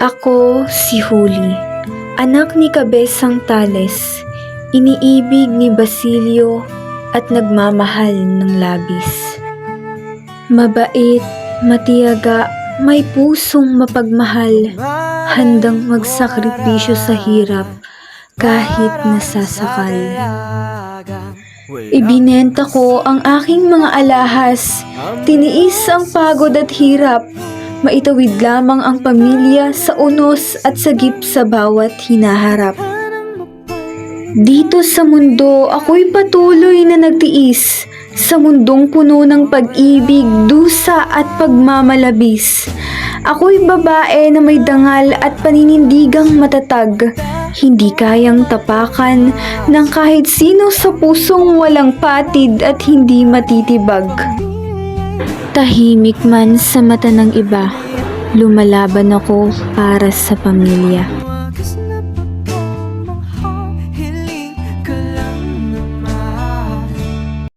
Ako si Huli, anak ni Kabesang Tales, iniibig ni Basilio at nagmamahal ng labis. Mabait, matiyaga, may pusong mapagmahal, handang magsakripisyo sa hirap kahit nasasakal. Ibinenta ko ang aking mga alahas, tiniis ang pagod at hirap, maitawid lamang ang pamilya sa unos at sagip sa bawat hinaharap. Dito sa mundo, ako'y patuloy na nagtiis, sa mundong puno ng pag-ibig, dusa at pagmamalabis. Ako'y babae na may dangal at paninindigang matatag, hindi kayang tapakan ng kahit sino sa pusong walang patid at hindi matitibag. Tahimik man sa mata ng iba, lumalaban ako para sa pamilya.